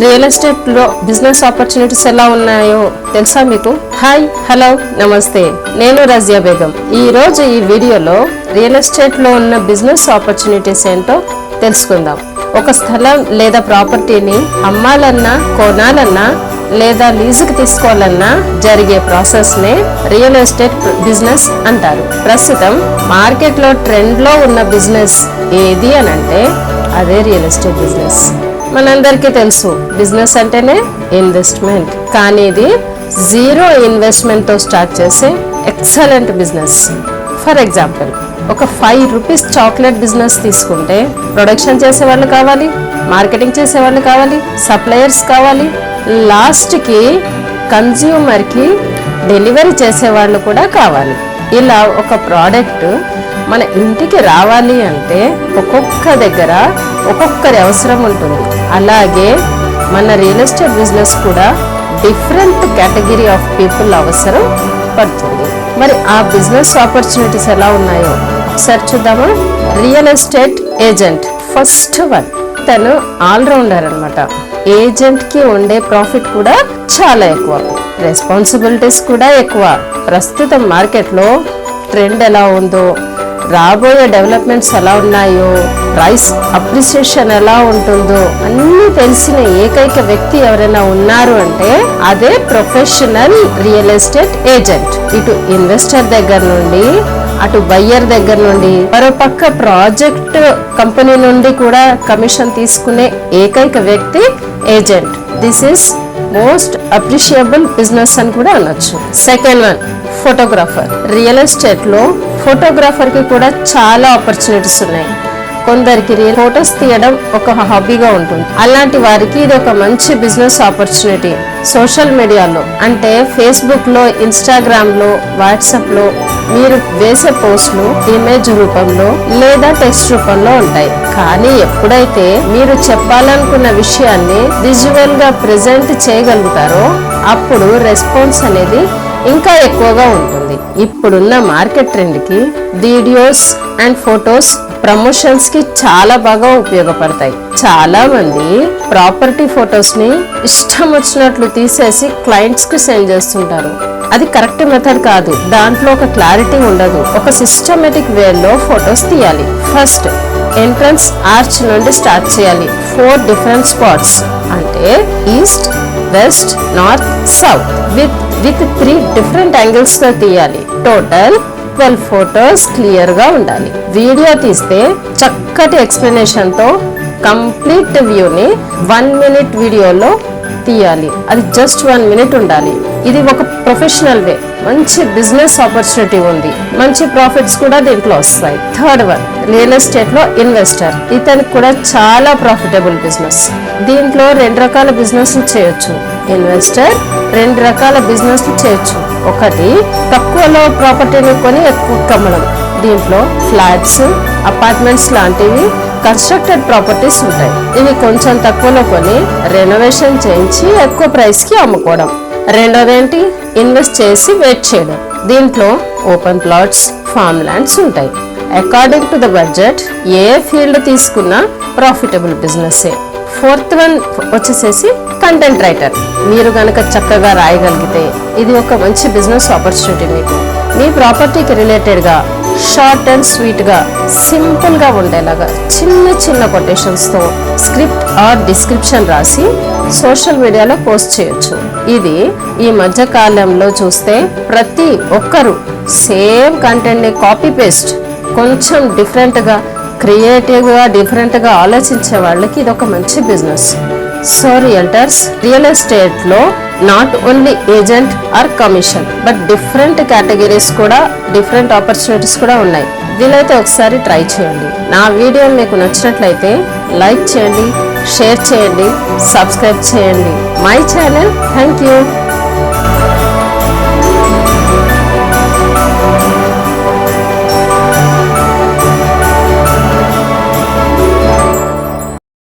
Real estate లో business opportunities ఎలా ఉన్నాయో తెలుసా మీకు? హాయ్, హలో, నమస్తే. నేను రజియా బేగం. ఈ రోజు ఈ వీడియోలో రియల్ ఎస్టేట్ లో ఉన్న బిజినెస్ ఆపర్చునిటీస్ ఏంటో తెలుసుకుందాం. ఒక స్థలం లేదా ప్రాపర్టీని అమ్మాలన్నా, కొనాలన్నా లేదా లీజుకి తీసుకోవాలన్నా జరిగే ప్రాసెస్ నే రియల్ ఎస్టేట్ బిజినెస్ అంటారు. ప్రస్తుతం మార్కెట్ లో ట్రెండ్ లో ఉన్న బిజినెస్ ఏది అని అంటే అదే రియల్ ఎస్టేట్ బిజినెస్. మనందరికీ తెలుసు, బిజినెస్ అంటేనే ఇన్వెస్ట్మెంట్, కానీ ఇది జీరో ఇన్వెస్ట్మెంట్ తో స్టార్ట్ చేసే ఎక్సలెంట్ బిజినెస్. ఫర్ ఎగ్జాంపుల్, ఒక 5 రూపీస్ చాక్లెట్ బిజినెస్ తీసుకుంటే ప్రొడక్షన్ చేసే వాళ్ళు కావాలి, మార్కెటింగ్ చేసే వాళ్ళు కావాలి, సప్లయర్స్ కావాలి, లాస్ట్ కి కన్జ్యూమర్ కి డెలివరీ చేసే వాళ్ళు కూడా కావాలి. ఇలా ఒక ప్రోడక్ట్ మన ఇంటికి రావాలి అంటే ఒక్కొక్క దగ్గర ఒక్కొక్కరి అవసరం ఉంటుంది. అలాగే మన రియల్ ఎస్టేట్ బిజినెస్ కూడా డిఫరెంట్ కేటగిరీ ఆఫ్ పీపుల్ అవసరం పడుతుంది. మరి ఆ బిజినెస్ ఆపర్చునిటీస్ ఎలా ఉన్నాయో ఒకసారి చూద్దామా? Real estate agent first one. తను ఆల్రౌండర్ అన్నమాట. ఏజెంట్ కి ఉండే ప్రాఫిట్ కూడా చాలా ఎక్కువ, రెస్పాన్సిబిలిటీస్ కూడా ఎక్కువ. ప్రస్తుతం మార్కెట్ లో ట్రెండ్ ఎలా ఉందో, రాబోయే డెవలప్మెంట్స్ ఎలా ఉన్నాయో, ప్రైస్ అప్రిసియేషన్ ఎలా ఉంటుందో అన్నీ తెలిసిన ఏకైక వ్యక్తి ఎవరైనా ఉన్నారు అంటే అదే ప్రొఫెషనల్ రియల్ ఎస్టేట్ ఏజెంట్. ఇటు ఇన్వెస్టర్ దగ్గర నుండి, అటు బయ్యర్ దగ్గర నుండి, మరోపక్క ప్రాజెక్ట్ కంపెనీ నుండి కూడా కమిషన్ తీసుకునే ఏకైక వ్యక్తి agent. This is most appreciable business అని కూడా అనొచ్చు. Second one, photographer. Real estate లో ఫోటోగ్రాఫర్ కి కూడా చాలా ఆపర్చునిటీస్ ఉన్నాయి. కొందరికి ఫొటోస్ తీయడం ఒక హాబీగా ఉంటుంది. అలాంటి వారికి ఇది ఒక మంచి బిజినెస్ ఆపర్చునిటీ. సోషల్ మీడియాలో అంటే ఫేస్బుక్ లో, ఇన్స్టాగ్రామ్ లో, వాట్సాప్ లో మీరు వేసే పోస్టులు ఇమేజ్ రూపంలో లేదా టెక్స్ట్ రూపంలో ఉంటాయి. కానీ ఎప్పుడైతే మీరు చెప్పాలనుకున్న విషయాన్ని విజువల్ గా ప్రెజెంట్ చేయగలుగుతారో అప్పుడు రెస్పాన్స్ అనేది ఇంకా ఎక్కువగా ఉంటుంది. ఇప్పుడున్న మార్కెట్ ట్రెండ్ కి వీడియోస్ అండ్ ఫొటోస్ ప్రమోషన్స్ కి చాలా బాగా ఉపయోగపడతాయి. చాలా మంది ప్రాపర్టీ ఫొటోస్ ని ఇష్టం వచ్చినట్లు తీసేసి క్లయింట్స్ కి సెండ్ చేస్తుంటారు. అది కరెక్ట్ మెథడ్ కాదు. దాంట్లో ఒక క్లారిటీ ఉండదు. ఒక సిస్టమేటిక్ వేలో ఫొటోస్ తీయాలి. ఫస్ట్ ఎంట్రన్స్ ఆర్చ్ నుండి స్టార్ట్ చేయాలి. 4 డిఫరెంట్ స్పాట్స్ అంటే east, west, north, south with 3 different angles తో తీయాలి. టోటల్ 12 ఫొటోస్ క్లియర్ గా ఉండాలి. వీడియో తీస్తే చక్కటి ఎక్స్ప్లెనేషన్ తో కంప్లీట్ వ్యూని 1 మినిట్ వీడియోలో తీయాలి. అది జస్ట్ 1 మినిట్ ఉండాలి. ఇది ఒక ప్రొఫెషనల్ వే. మంచి బిజినెస్ ఆపర్చునిటీ ఉంది. మంచి ప్రాఫిట్స్ కూడా దీంట్లో వస్తాయి. థర్డ్ వన్, రియల్ ఎస్టేట్ లో ఇన్వెస్టర్. ఇతనికి కూడా చాలా ప్రాఫిటబుల్ బిజినెస్. దీంట్లో 2 రకాల బిజినెస్ చేయొచ్చు. ఇన్వెస్టర్ 2 రకాల బిజినెస్ చేయొచ్చు. ఒకటి, తక్కువలో ప్రాపర్టీని కొని ఎక్కువ కమ్మడం. దీంట్లో ఫ్లాట్స్, అపార్ట్మెంట్స్ లాంటివి కన్స్ట్రక్టెడ్ ప్రాపర్టీస్ ఉంటాయి. ఇవి కొంచెం తక్కువలో కొని రెనోవేషన్ చేయించి ఎక్కువ ప్రైస్ కి అమ్ముకోవడం. రెండోదేంటి, ఇన్వెస్ట్ చేసి వెయిట్ చేయడం. దీంట్లో ఓపెన్ ప్లాట్స్, ఫార్మ్ ల్యాండ్స్ ఉంటాయి. According to the budget A field తీసుకున్నా ప్రాఫిటబుల్ బిజినెస్. ఫోర్త్ వన్ వచ్చేసేసి కంటెంట్ రైటర్. మీరు గనక చక్కగా రాయగలిగితే ఇది ఒక మంచి బిజినెస్ ఆపర్చునిటీ. మీకు మీ ప్రాపర్టీకి రిలేటెడ్ గా షార్ట్ అండ్ స్వీట్ గా, సింపుల్ గా ఉండేలాగా చిన్న చిన్న కొటేషన్స్ తో స్క్రిప్ట్ ఆర్ డిస్క్రిప్షన్ రాసి సోషల్ మీడియాలో పోస్ట్ చేయొచ్చు. ఇది ఈ మధ్య కాలంలో చూస్తే ప్రతి ఒక్కరు సేమ్ కంటెంట్ ని కాపీ పేస్ట్ కొంచెం డిఫరెంట్ గా, క్రియేటివ్ గా, డిఫరెంట్ గా ఆలోచించే వాళ్ళకి ఇది ఒక మంచి business. So realtors, real estate లో not only agent or commission but different categories కూడా, డిఫరెంట్ ఆపర్చునిటీస్ కూడా ఉన్నాయి. వీలైతే ఒకసారి ట్రై చేయండి. నా వీడియో మీకు నచ్చినట్లయితే లైక్ చేయండి, షేర్ చేయండి, సబ్స్క్రైబ్ చేయండి మై ఛానల్. Thank you.